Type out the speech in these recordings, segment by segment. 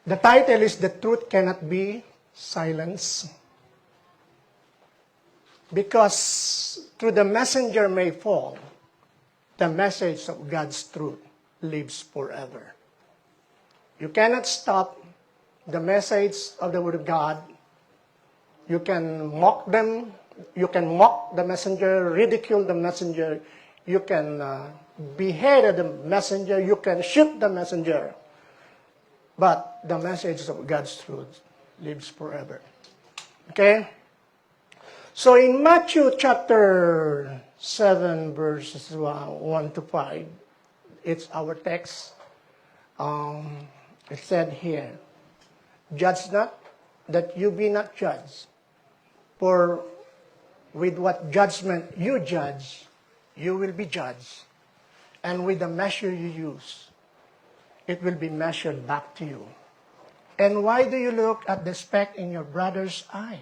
The title is The Truth Cannot Be Silenced. Because through the messenger may fall, the message of God's truth lives forever. You cannot stop the message of the Word of God. You can mock them. You can mock the messenger, ridicule the messenger. You can behead the messenger. You can shoot the messenger. But the message of God's truth lives forever. Okay? So in Matthew chapter 7, verses 1 to 5, it's our text. It said here, "Judge not, that you be not judged. For with what judgment you judge, you will be judged. And with the measure you use, it will be measured back to you. And why do you look at the speck in your brother's eye,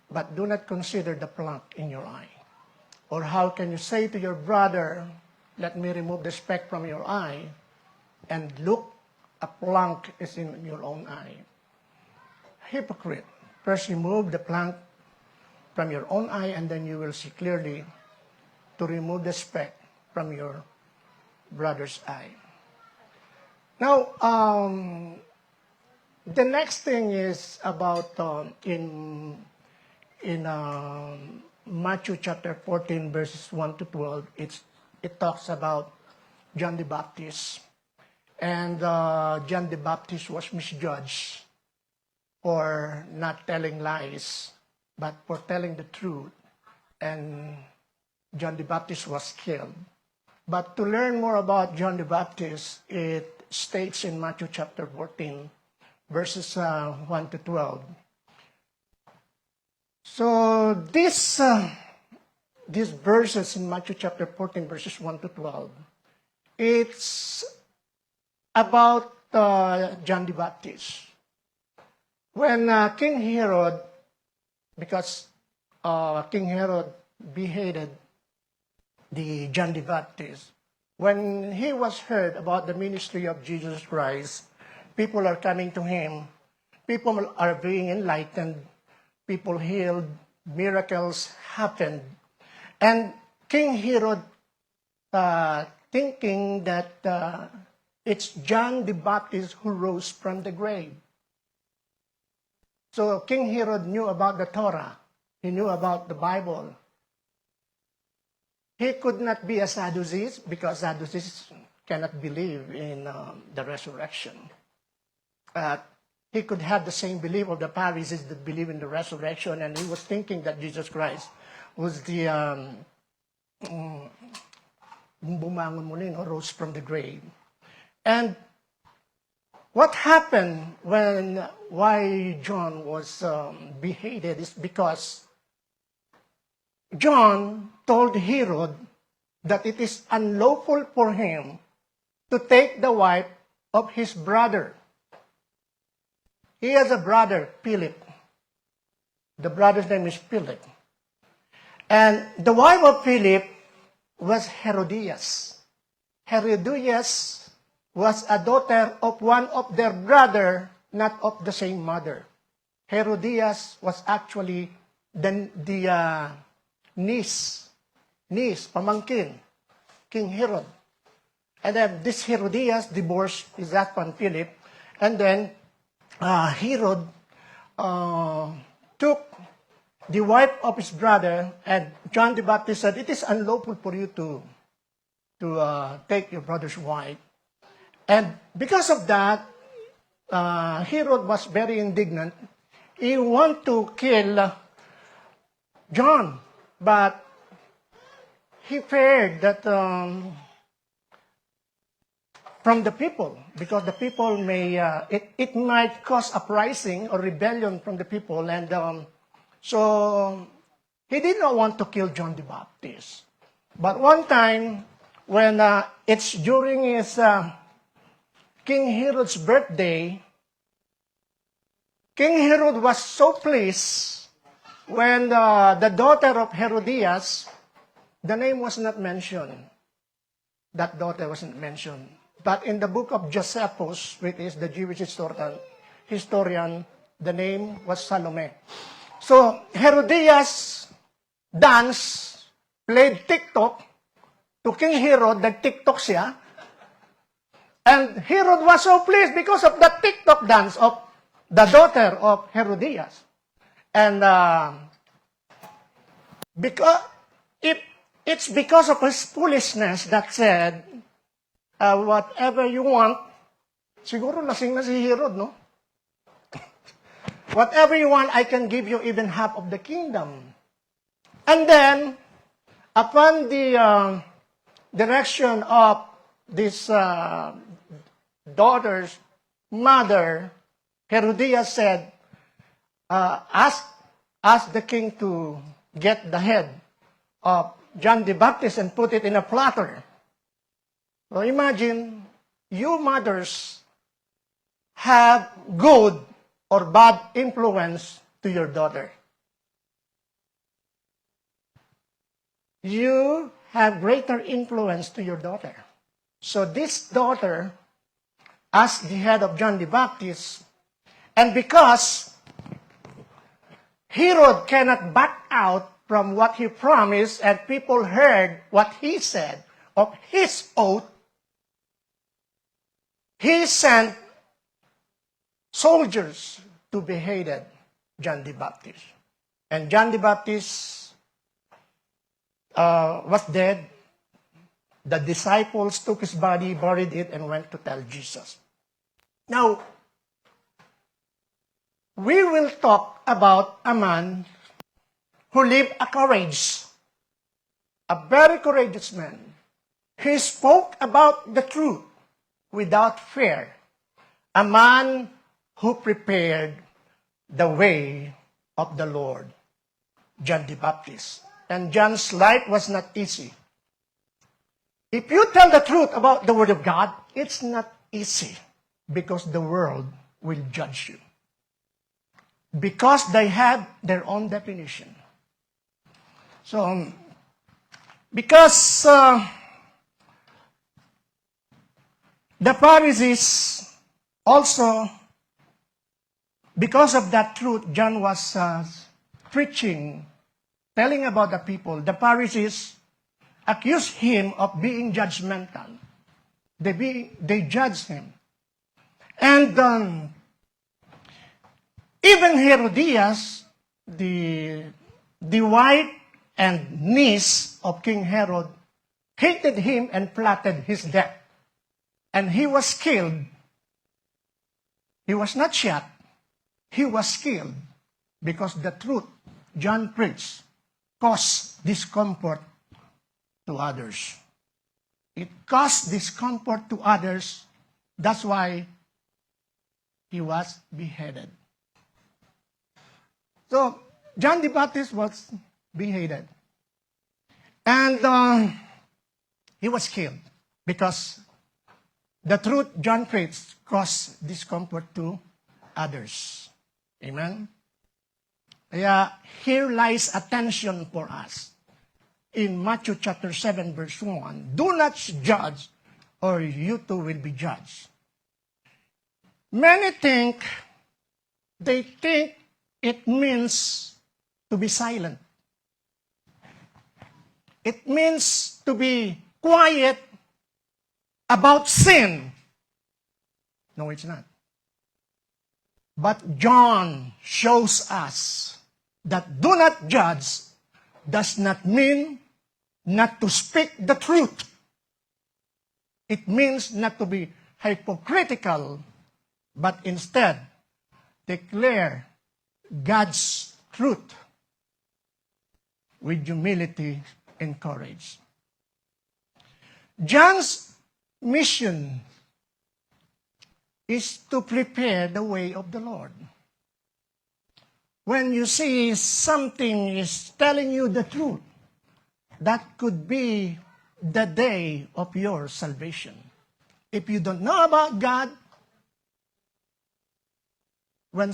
but do not consider the plank in your eye? Or how can you say to your brother, let me remove the speck from your eye, and look, a plank is in your own eye? Hypocrite, first remove the plank from your own eye, and then you will see clearly to remove the speck from your brother's eye." Now, the next thing is about in Matthew chapter 14, verses 1 to 12, it talks about John the Baptist. And John the Baptist was misjudged for not telling lies, but for telling the truth. And John the Baptist was killed. But to learn more about John the Baptist, it states in Matthew chapter 14, verses 1 to 12. So these verses in Matthew chapter 14, verses 1 to 12, it's about John the Baptist. When King Herod, because King Herod beheaded the John the Baptist, when he was heard about the ministry of Jesus Christ, people are coming to him, people are being enlightened, people healed, miracles happened. And King Herod, thinking that it's John the Baptist who rose from the grave. So King Herod knew about the Torah. He knew about the Bible. He could not be a Sadducee because Sadducees cannot believe in the resurrection. He could have the same belief of the Pharisees that believe in the resurrection, and he was thinking that Jesus Christ was the bumangon muli, rose from the grave. And what happened why John was beheaded is because John told Herod that it is unlawful for him to take the wife of his brother. He has a brother, Philip. The brother's name is Philip. And the wife of Philip was Herodias. Herodias was a daughter of one of their brother, not of the same mother. Herodias was actually the niece, pamangkin, King Herod. And then this Herodias divorced his husband Philip, and then Herod took the wife of his brother, and John the Baptist said, it is unlawful for you to take your brother's wife. And because of that, Herod was very indignant. He wanted to kill John, but he feared that from the people, because the people may, it might cause uprising or rebellion from the people, and so he did not want to kill John the Baptist. But one time, when it's during his King Herod's birthday, King Herod was so pleased when the daughter of Herodias, the name was not mentioned. That daughter wasn't mentioned. But in the book of Josephus, which is the Jewish historian, the name was Salome. So Herodias danced, played TikTok to King Herod, nag-TikTok siya. And Herod was so pleased because of the TikTok dance of the daughter of Herodias. And because it's because of his foolishness that said, whatever you want, siguro lasing na si Herod, no? Whatever you want, I can give you even half of the kingdom. And then, upon the direction of this daughter's mother, Herodias said, ask the king to get the head of John the Baptist and put it in a platter. So imagine, you mothers have good or bad influence to your daughter. You have greater influence to your daughter. So this daughter asked the head of John the Baptist, and because Herod cannot back out from what he promised, and people heard what he said of his oath, he sent soldiers to beheaded John the Baptist. And John the Baptist was dead. The disciples took his body, buried it, and went to tell Jesus. Now, we will talk about a man who lived a very courageous man. He spoke about the truth without fear. A man who prepared the way of the Lord, John the Baptist. And John's life was not easy. If you tell the truth about the Word of God, it's not easy because the world will judge you. Because they have their own definition. So, because the Pharisees also, because of that truth, John was preaching, telling about the people. The Pharisees accused him of being judgmental. They judged him. And even Herodias, the wife and niece of King Herod, hated him and plotted his death. And he was killed. He was not shot. He was killed because the truth John preached caused discomfort to others. It caused discomfort to others. That's why he was beheaded. So, John the Baptist was beheaded. And he was killed because the truth John preached caused discomfort to others. Amen? Kaya, here lies a tension for us. In Matthew chapter 7, verse 1, do not judge, or you too will be judged. Many think it means to be silent. It means to be quiet about sin. No, it's not. But John shows us that do not judge does not mean not to speak the truth. It means not to be hypocritical, but instead declare God's truth with humility and courage. John's mission is to prepare the way of the Lord. When you see something is telling you the truth, that could be the day of your salvation. If you don't know about God, when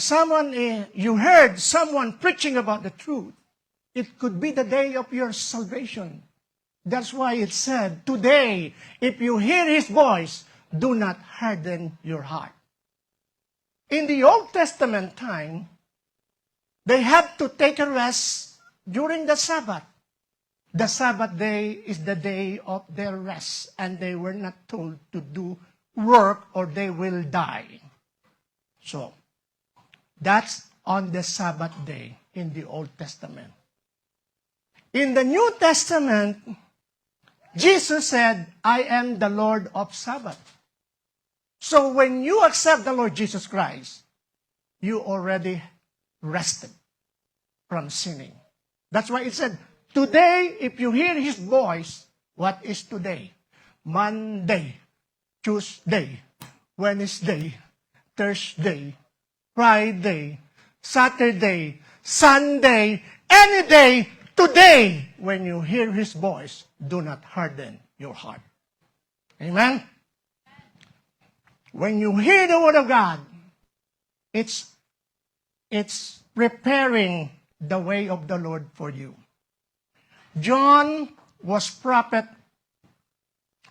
you heard someone preaching about the truth, it could be the day of your salvation. That's why it said, today, if you hear His voice, do not harden your heart. In the Old Testament time, they have to take a rest during the Sabbath. The Sabbath day is the day of their rest, and they were not told to do work or they will die. So, that's on the Sabbath day in the Old Testament. In the New Testament, Jesus said, I am the Lord of Sabbath. So when you accept the Lord Jesus Christ, you already rested from sinning. That's why it said, today, if you hear His voice, what is today? Monday, Tuesday, Wednesday, Thursday, Friday, Saturday, Sunday, any day, today, when you hear His voice, do not harden your heart. Amen? When you hear the Word of God, it's preparing the way of the Lord for you. John was prophet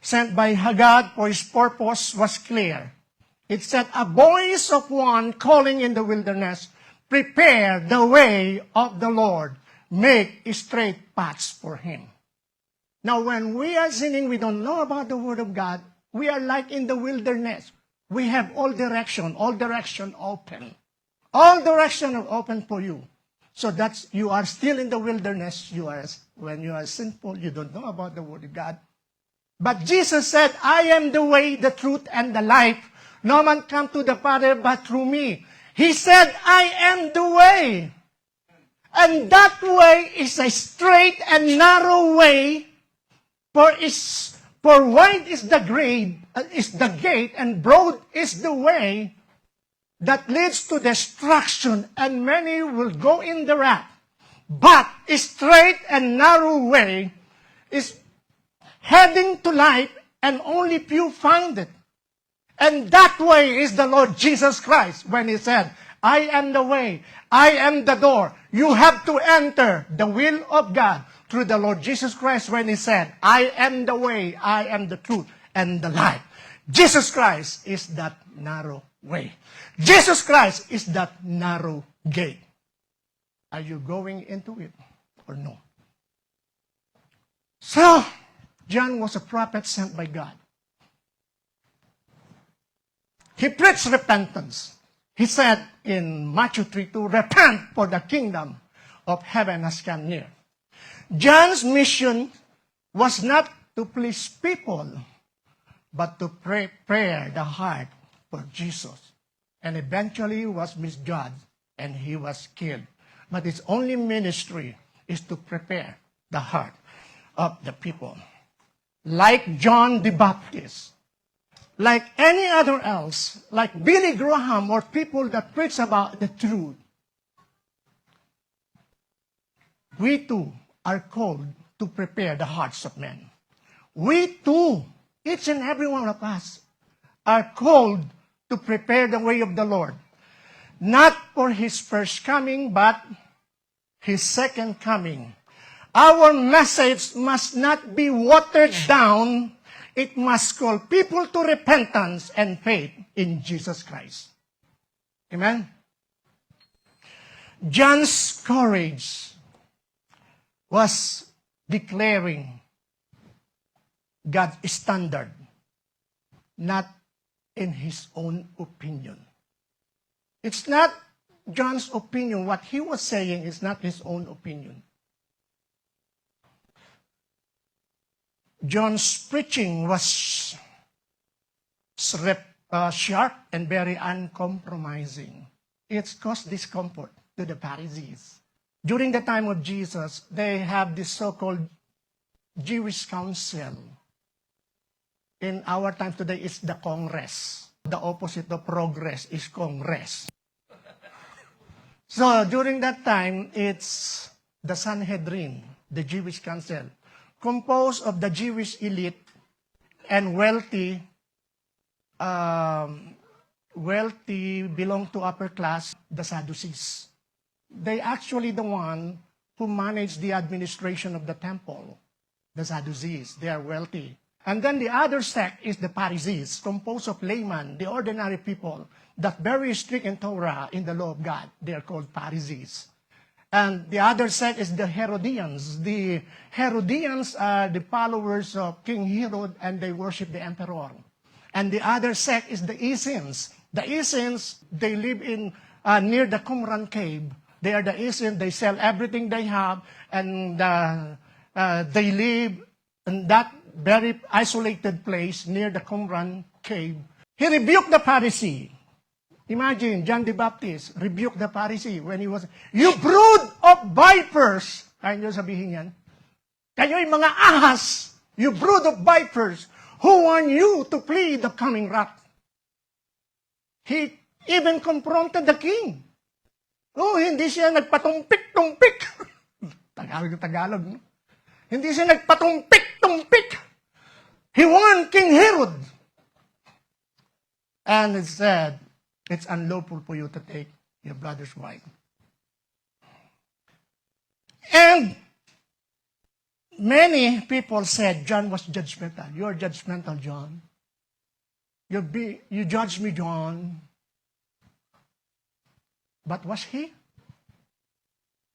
sent by God, for his purpose was clear. It said, a voice of one calling in the wilderness, prepare the way of the Lord, make straight paths for Him. Now, when we are sinning, we don't know about the Word of God. We are like in the wilderness. We have all direction open. All direction open for you. So that's, you are still in the wilderness. When you are sinful, you don't know about the Word of God. But Jesus said, I am the way, the truth, and the life. No man come to the Father but through me. He said, I am the way. And that way is a straight and narrow way, for wide is the gate, and broad is the way that leads to destruction, and many will go in thereat. But a straight and narrow way is heading to life, and only few find it. And that way is the Lord Jesus Christ, when He said, I am the way, I am the door. You have to enter the will of God through the Lord Jesus Christ, when He said, I am the way, I am the truth, and the life. Jesus Christ is that narrow way. Jesus Christ is that narrow gate. Are you going into it or no? So, John was a prophet sent by God. He preached repentance. He said in Matthew 3:2, repent, for the kingdom of heaven has come near. John's mission was not to please people, but to prepare the heart for Jesus. And eventually was misjudged, and he was killed. But his only ministry is to prepare the heart of the people. Like John the Baptist, like any other else, like Billy Graham, or people that preach about the truth, we too are called to prepare the hearts of men. We too, each and every one of us, are called to prepare the way of the Lord. Not for His first coming, but His second coming. Our message must not be watered down. It must call people to repentance and faith in Jesus Christ. Amen? John's courage was declaring God's standard, not in his own opinion. It's not John's opinion. What he was saying is not his own opinion. John's preaching was sharp and very uncompromising. It caused discomfort to the Pharisees. During the time of Jesus, they have this so-called Jewish council. In our time today, it's the Congress. The opposite of progress is Congress. So during that time, it's the Sanhedrin, the Jewish council, composed of the Jewish elite and wealthy belong to upper class, the Sadducees. They actually the one who manage the administration of the temple, the Sadducees. They are wealthy. And then the other sect is the Pharisees, composed of laymen, the ordinary people, that very strict in Torah, in the law of God. They are called Pharisees. And the other sect is the Herodians. The Herodians are the followers of King Herod, and they worship the emperor. And the other sect is the Essenes. The Essenes, they live in near the Qumran cave. They are the Essenes. They sell everything they have, and they live in that very isolated place near the Qumran cave. He rebuked the Pharisee. Imagine, John the Baptist rebuked the Pharisee when he was, "You brood of vipers." Kaya nyo sabihin yan? Kayo'y mga ahas. You brood of vipers. Who warned you to flee the coming wrath? He even confronted the king. Oh, hindi siya nagpatumpik-tumpik. Tagalog. No? Hindi siya nagpatumpik-tumpik. He warned King Herod. And it said, it's unlawful for you to take your brother's wife. And many people said John was judgmental. You're judgmental, John. You judge me, John. But was he?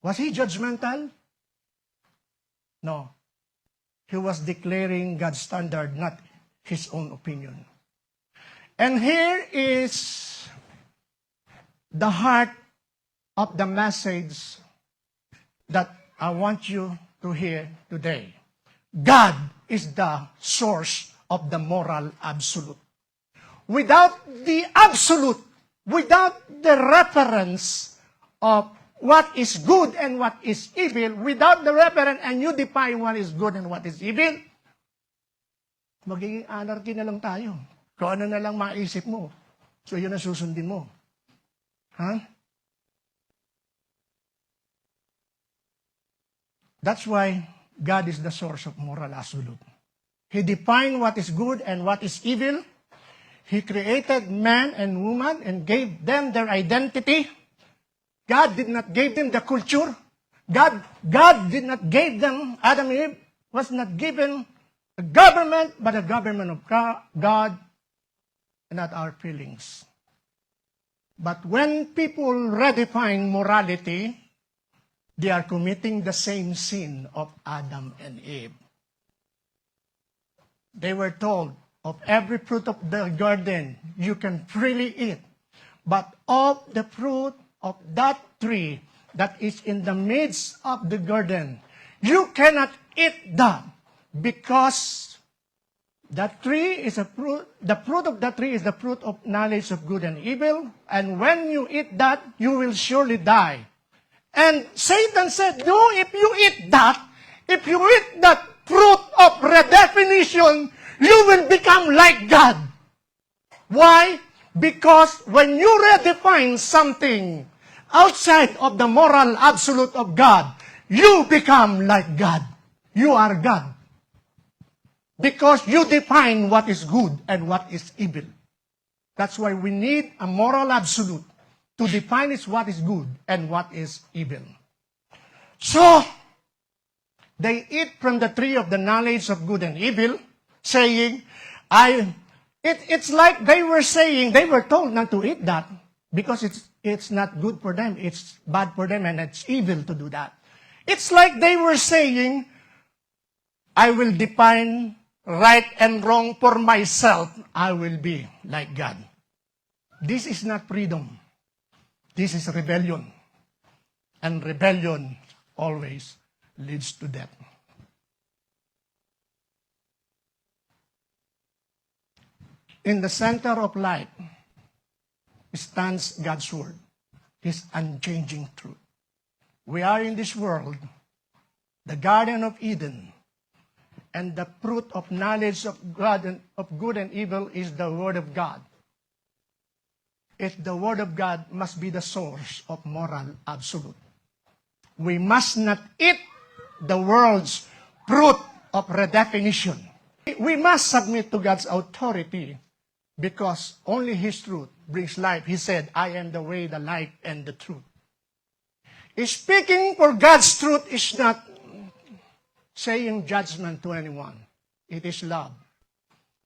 Was he judgmental? No. He was declaring God's standard, not his own opinion. And here is the heart of the message that I want you to hear today. God is the source of the moral absolute. Without the absolute, without the reference of what is good and what is evil, without the reference and you define what is good and what is evil, magiging anarchy na lang tayo. Kung ano na lang maisip mo, so yun ang susundin mo. Huh? That's why God is the source of moral absolute. He defined what is good and what is evil. He created man and woman and gave them their identity. God did not give them the culture. God did not give them, Adam and Eve was not given a government, but a government of God, not our feelings. But when people redefine morality, they are committing the same sin of Adam and Eve. They were told, of every fruit of the garden you can freely eat, but of the fruit of that tree that is in the midst of the garden, you cannot eat that, because that tree is a fruit, the fruit of that tree is the fruit of knowledge of good and evil, and when you eat that, you will surely die. And Satan said, no, if you eat that fruit of redefinition, you will become like God. Why? Because when you redefine something outside of the moral absolute of God, you become like God. You are God. Because you define what is good and what is evil. That's why we need a moral absolute to define what is good and what is evil. So, they eat from the tree of the knowledge of good and evil, saying, it's like they were saying, they were told not to eat that because it's not good for them, it's bad for them, and it's evil to do that. It's like they were saying, I will define right and wrong for myself. I will be like God. This is not freedom. This is rebellion. And rebellion always leads to death. In the center of light stands God's Word, His unchanging truth. We are in this world, the Garden of Eden, and the fruit of knowledge of God and of good and evil is the Word of God. The Word of God must be the source of moral absolute. We must not eat the world's fruit of redefinition. We must submit to God's authority because only His truth brings life. He said, I am the way, the life, and the truth. Speaking for God's truth is not saying judgment to anyone. It is love.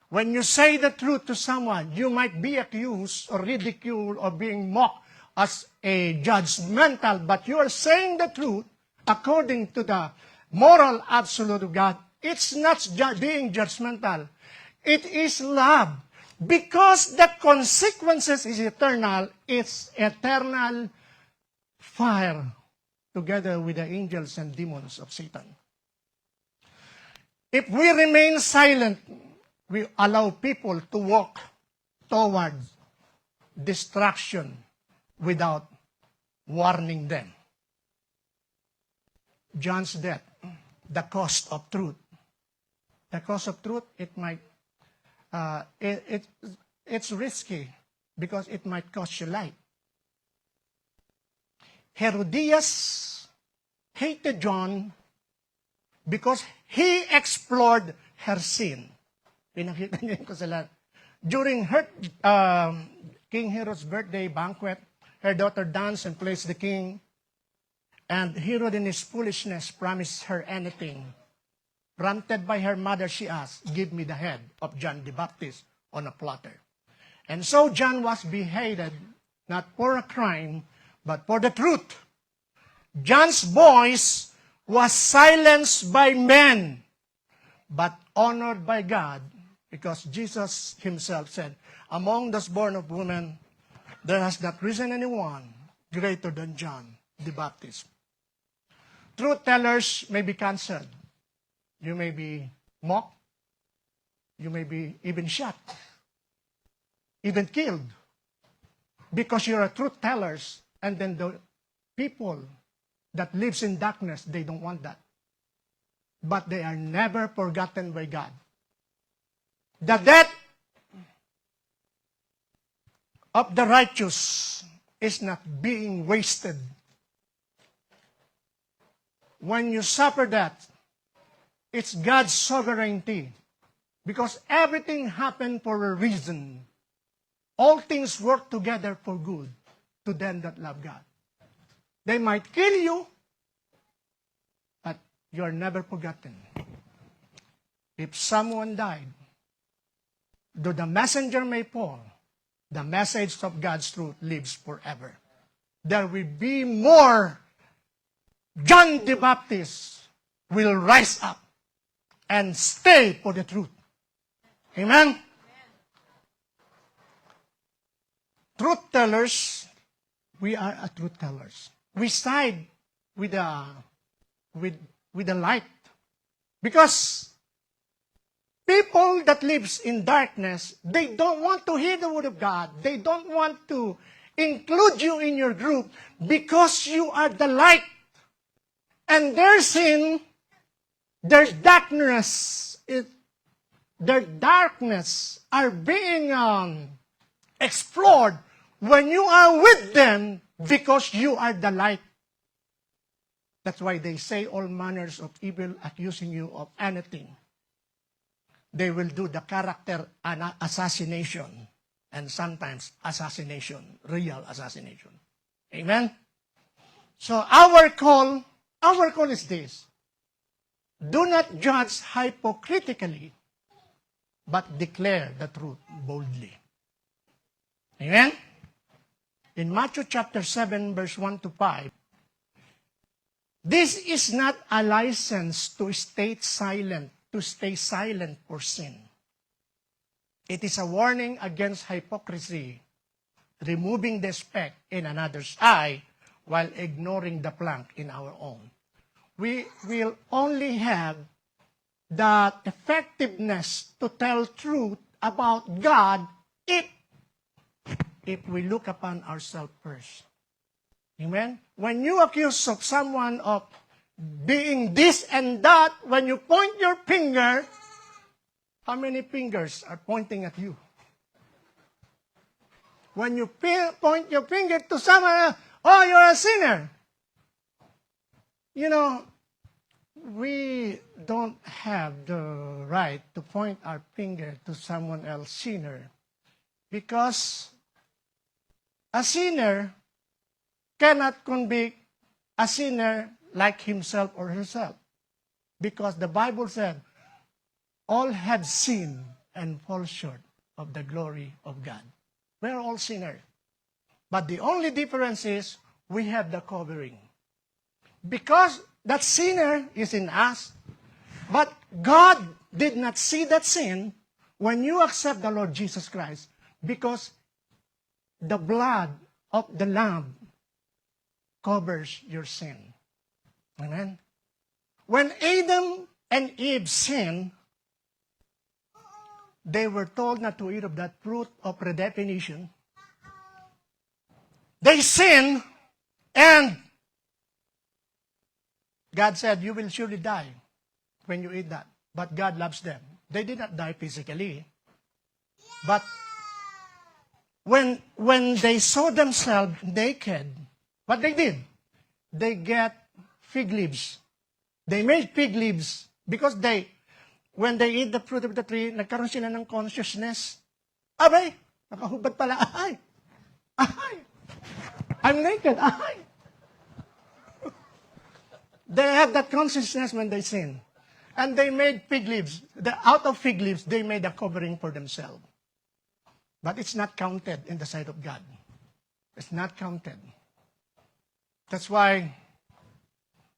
When you say the truth to someone, you might be accused or ridiculed or being mocked as a judgmental, but you are saying the truth according to the moral absolute of God. It's not being judgmental. It is love. Because the consequences is eternal, it's eternal fire together with the angels and demons of Satan. If we remain silent, we allow people to walk towards destruction without warning them. John's death, the cost of truth. The cost of truth, it's risky because it might cost you life. Herodias hated John because he explored her sin. Pinakita niya yung kasalanan. During her, King Herod's birthday banquet, her daughter danced and praised the king. And Herod, in his foolishness, promised her anything. Prompted by her mother, she asked, "Give me the head of John the Baptist on a platter." And so John was beheaded, not for a crime, but for the truth. John's voice was silenced by men, but honored by God, because Jesus himself said, "Among those born of woman, there has not risen anyone greater than John the Baptist." Truth tellers may be canceled. You may be mocked. You may be even shot, even killed, because you're a truth tellers, and then the people that lives in darkness, they don't want that. But they are never forgotten by God. The death of the righteous is not being wasted. When you suffer that, it's God's sovereignty. Because everything happened for a reason. All things work together for good to them that love God. They might kill you, but you are never forgotten. If someone died, though the messenger may fall, the message of God's truth lives forever. There will be more. John the Baptist will rise up and stay for the truth. Amen? Truth tellers, we are a truth tellers. We side with the light. Because people that lives in darkness, they don't want to hear the word of God. They don't want to include you in your group because you are the light. And their sin, their darkness, their darkness are being explored when you are with them because you are the light. That's why they say all manners of evil, accusing you of anything. They will do the character assassination and sometimes assassination, real assassination. Amen? So our call is this. Do not judge hypocritically, but declare the truth boldly. Amen? In Matthew chapter 7, verse 1 to 5, this is not a license to stay silent for sin. It is a warning against hypocrisy, removing the speck in another's eye while ignoring the plank in our own. We will only have that effectiveness to tell truth about God if we look upon ourselves first. Amen? When you accuse of someone of being this and that, when you point your finger, how many fingers are pointing at you? When you point your finger to someone, oh, you're a sinner. You know, we don't have the right to point our finger to someone else sinner because a sinner cannot convict a sinner like himself or herself. Because the Bible said, all have sinned and fall short of the glory of God. We're all sinners. But the only difference is we have the covering. Because that sinner is in us, but God did not see that sin when you accept the Lord Jesus Christ, because the blood of the Lamb covers your sin. Amen? When Adam and Eve sinned, they were told not to eat of that fruit of redefinition. They sinned, and God said, you will surely die when you eat that. But God loves them. They did not die physically. But when they saw themselves naked, what they did? They get fig leaves. They made fig leaves because when they eat the fruit of the tree, nagkaroon sila ng consciousness. Abay, nakahubad pala. Ay! I'm naked. Ay! They have that consciousness when they sin. And they made fig leaves. Out of fig leaves, they made a covering for themselves. But it's not counted in the sight of God. It's not counted. That's why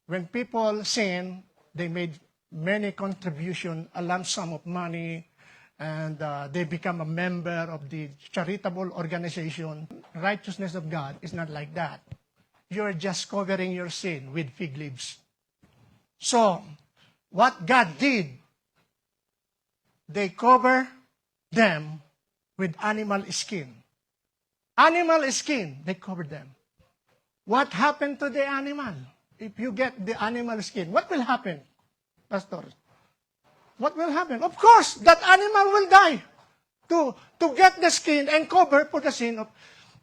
when people sin, they made many contributions, a lump sum of money, and they become a member of the charitable organization. Righteousness of God is not like that. You're just covering your sin with fig leaves. So, what God did, they cover them with animal skin. Animal skin, they covered them. What happened to the animal? If you get the animal skin, what will happen, Pastor? What will happen? Of course, that animal will die to get the skin and cover for the sin of.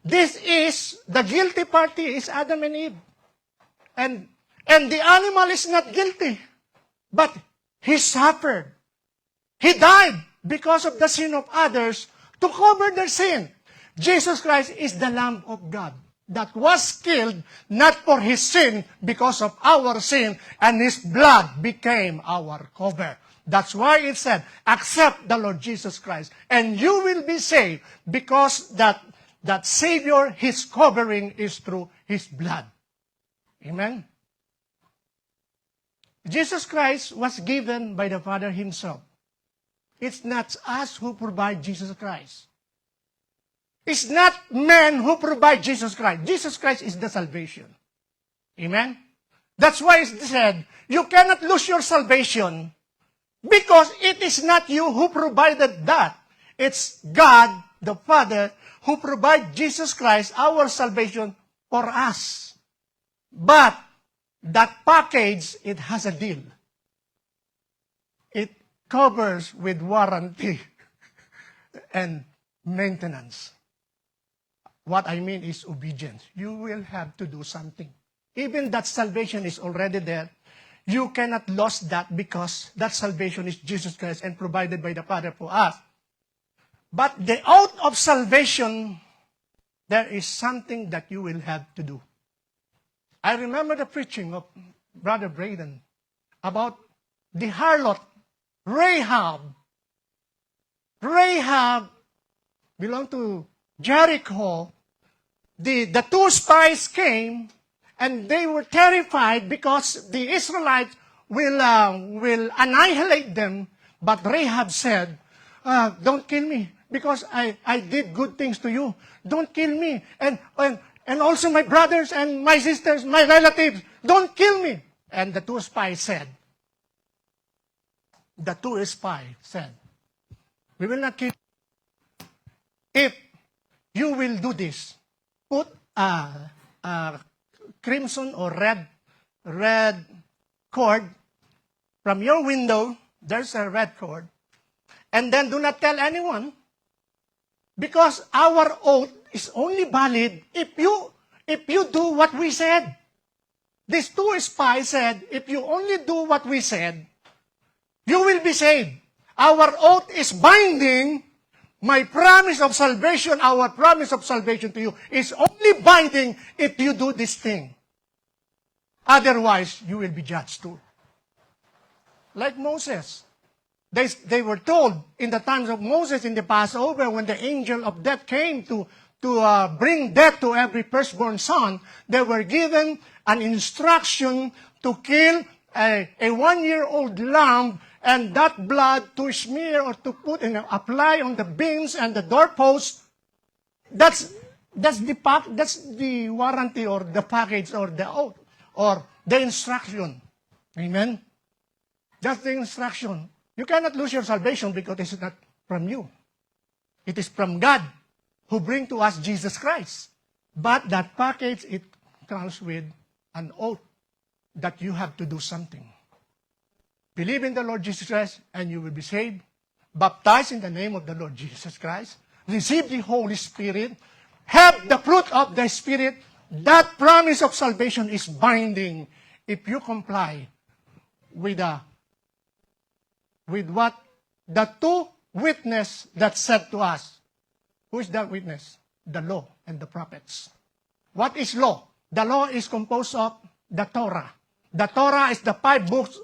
This is, the guilty party is Adam and Eve. And the animal is not guilty. But he suffered. He died because of the sin of others to cover their sin. Jesus Christ is the Lamb of God that was killed not for his sin, because of our sin, and his blood became our cover. That's why it said, accept the Lord Jesus Christ, and you will be saved, because that Savior, his covering is through his blood. Amen? Jesus Christ was given by the Father himself. It's not us who provide Jesus Christ. It's not men who provide Jesus Christ. Jesus Christ is the salvation. Amen? That's why it said, you cannot lose your salvation because it is not you who provided that. It's God, the Father, who provided Jesus Christ, our salvation, for us. But that package, it has a deal. It covers with warranty and maintenance. What I mean is obedience. You will have to do something. Even that salvation is already there. You cannot lose that because that salvation is Jesus Christ and provided by the Father for us. But the oath of salvation, there is something that you will have to do. I remember the preaching of Brother Braden about the harlot, Rahab. Rahab belonged to Jericho. The two spies came, and they were terrified because the Israelites will annihilate them. But Rahab said, don't kill me, because I did good things to you. Don't kill me. And also my brothers and my sisters, my relatives, don't kill me. And the two spies said, we will not kill you. If you will do this, put a crimson or red cord from your window. There's a red cord. And then do not tell anyone, because our oath is only valid if you do what we said. These two spies said, if you only do what we said, you will be saved. Our oath is binding. My promise of salvation, our promise of salvation to you is only binding if you do this thing. Otherwise, you will be judged too. Like Moses. They were told in the times of Moses in the Passover, when the angel of death came to bring death to every firstborn son, they were given an instruction to kill a 1-year-old lamb, and that blood to smear or to apply on the beams and the doorposts. That's the warranty or the package or the oath or the instruction. Amen? That's the instruction. You cannot lose your salvation because it is not from you. It is from God who bring to us Jesus Christ. But that package, it comes with an oath that you have to do something. Believe in the Lord Jesus Christ and you will be saved. Baptize in the name of the Lord Jesus Christ. Receive the Holy Spirit. Have the fruit of the Spirit. That promise of salvation is binding if you comply with what the two witnesses that said to us. Who is that witness? The law and the prophets. What is law? The law is composed of the Torah. The Torah is the five books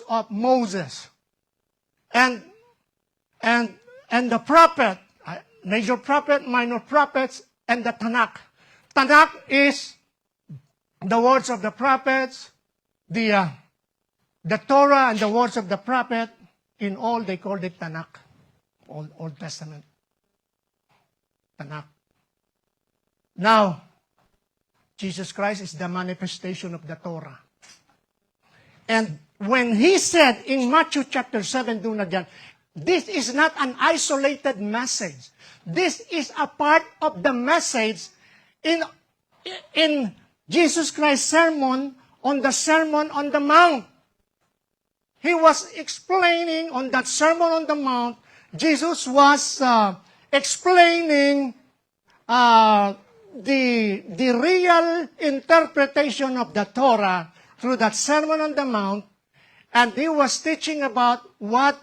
of Moses. And the prophet, major prophet, minor prophets, and the Tanakh. Tanakh is the words of the prophets, the Torah and the words of the prophet. In all, they called it Tanakh, Old Testament. Tanakh. Now, Jesus Christ is the manifestation of the Torah. And when he said in Matthew chapter 7, do not judge, this is not an isolated message. This is a part of the message in Jesus Christ's sermon on the Sermon on the Mount. He was explaining on that Sermon on the Mount, Jesus was explaining the real interpretation of the Torah through that Sermon on the Mount, and he was teaching about what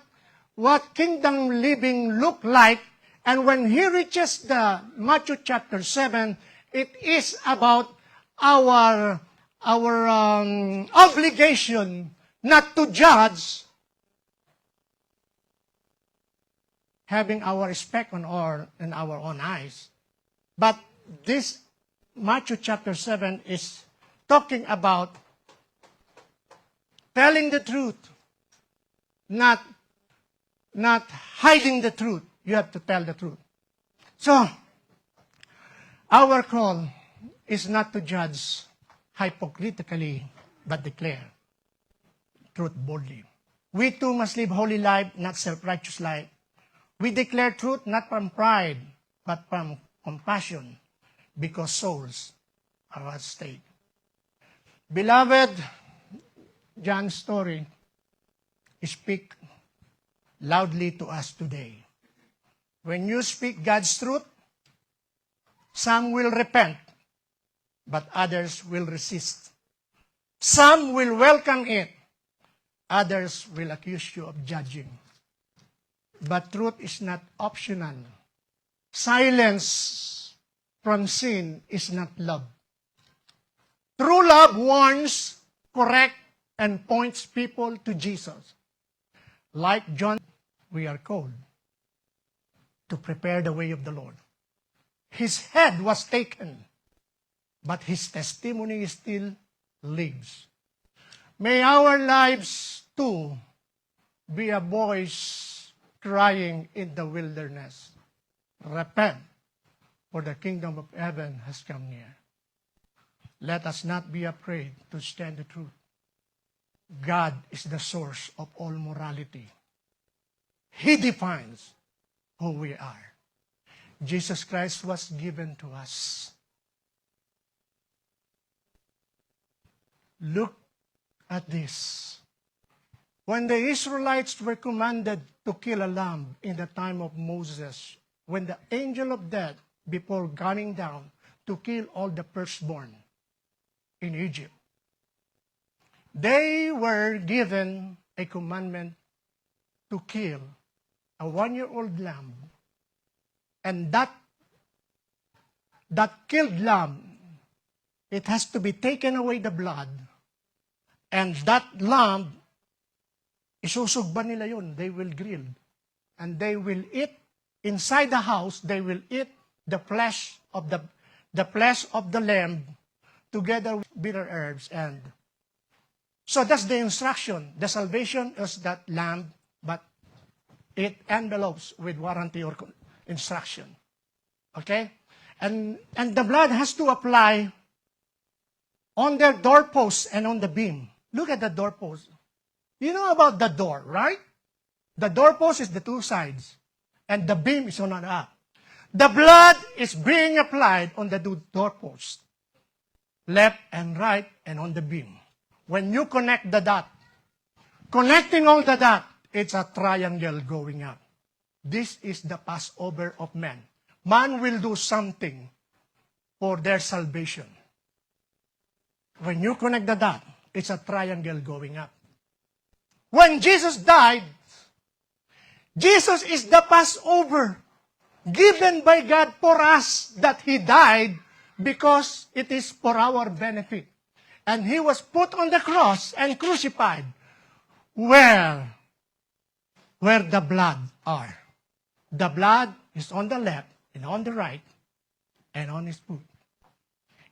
kingdom living looked like. And when he reaches the Matthew chapter 7, it is about our obligation not to judge, having our respect in our own eyes. But this Matthew chapter 7 is talking about telling the truth, not hiding the truth. You have to tell the truth. So, our call is not to judge hypocritically, but declare truth boldly. We too must live holy life, not self-righteous life. We declare truth not from pride, but from compassion, because souls are at stake. Beloved, John's story speaks loudly to us today. When you speak God's truth, some will repent, but others will resist. Some will welcome it, others will accuse you of judging. But truth is not optional. Silence from sin is not love. True love warns, corrects, and points people to Jesus. Like John, we are called to prepare the way of the Lord. His head was taken, but his testimony still lives. May our lives too be a voice crying in the wilderness, repent, for the kingdom of heaven has come near. Let us not be afraid to stand the truth. God is the source of all morality. He defines who we are. Jesus Christ was given to us. Look at this. When the Israelites were commanded to kill a lamb in the time of Moses, when the angel of death, before gunning down to kill all the firstborn in Egypt, they were given a commandment to kill a 1-year-old lamb. And that killed lamb, it has to be taken away the blood. And that lamb Isusugban nila yun. They will grill. And they will eat, inside the house, they will eat the flesh of the lamb together with bitter herbs. And so that's the instruction. The salvation is that lamb, but it envelopes with warranty or instruction. Okay? And the blood has to apply on their doorposts and on the beam. Look at the doorpost. You know about the door, right? The doorpost is the two sides, and the beam is on the up. The blood is being applied on the doorpost, left and right, and on the beam. When you connect the dot, connecting all the dot, it's a triangle going up. This is the Passover of man. Man will do something for their salvation. When you connect the dot, it's a triangle going up. When Jesus died, Jesus is the Passover given by God for us, that He died because it is for our benefit. And He was put on the cross and crucified where the blood are. The blood is on the left and on the right and on His foot.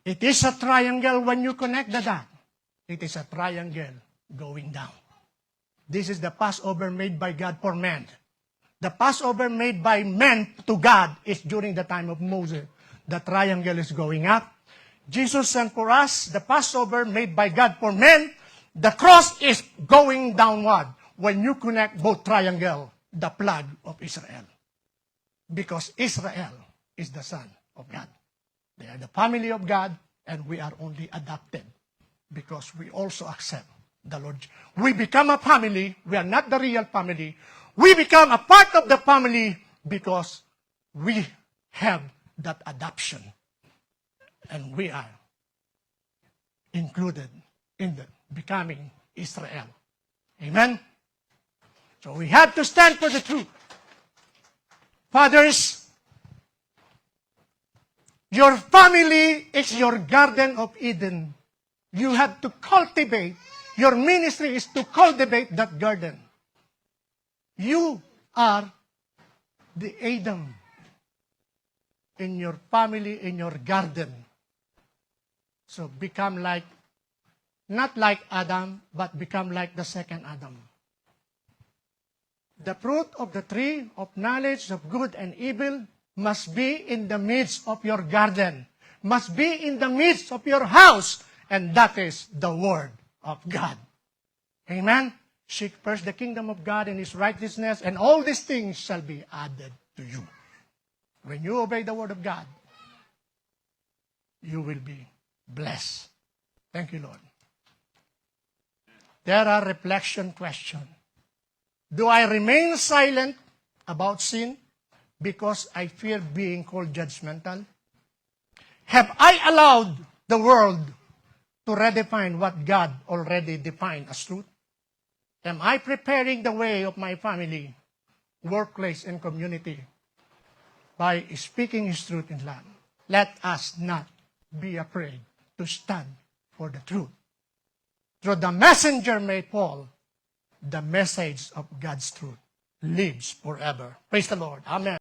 It is a triangle when you connect the dot. It is a triangle going down. This is the Passover made by God for man. The Passover made by man to God is during the time of Moses. The triangle is going up. Jesus sent for us the Passover made by God for men. The cross is going downward when you connect both triangle, the blood of Israel. Because Israel is the son of God. They are the family of God, and we are only adopted because we also accept the Lord. We become a family. We are not the real family. We become a part of the family because we have that adoption. And we are included in the becoming Israel. Amen? So we have to stand for the truth. Fathers, your family is your Garden of Eden. You have to cultivate. Your ministry is to cultivate that garden. You are the Adam in your family, in your garden. So become like, not like Adam, but become like the second Adam. The fruit of the tree of knowledge of good and evil must be in the midst of your garden, must be in the midst of your house, and that is the Word of God. Amen? Seek first the kingdom of God and His righteousness, and all these things shall be added to you. When you obey the Word of God, you will be blessed. Thank you, Lord. There are reflection questions. Do I remain silent about sin because I fear being called judgmental? Have I allowed the world to redefine what God already defined as truth? Am I preparing the way of my family, workplace, and community by speaking His truth in love? Let us not be afraid to stand for the truth. Through the messenger may fall, the message of God's truth lives forever. Praise the Lord. Amen.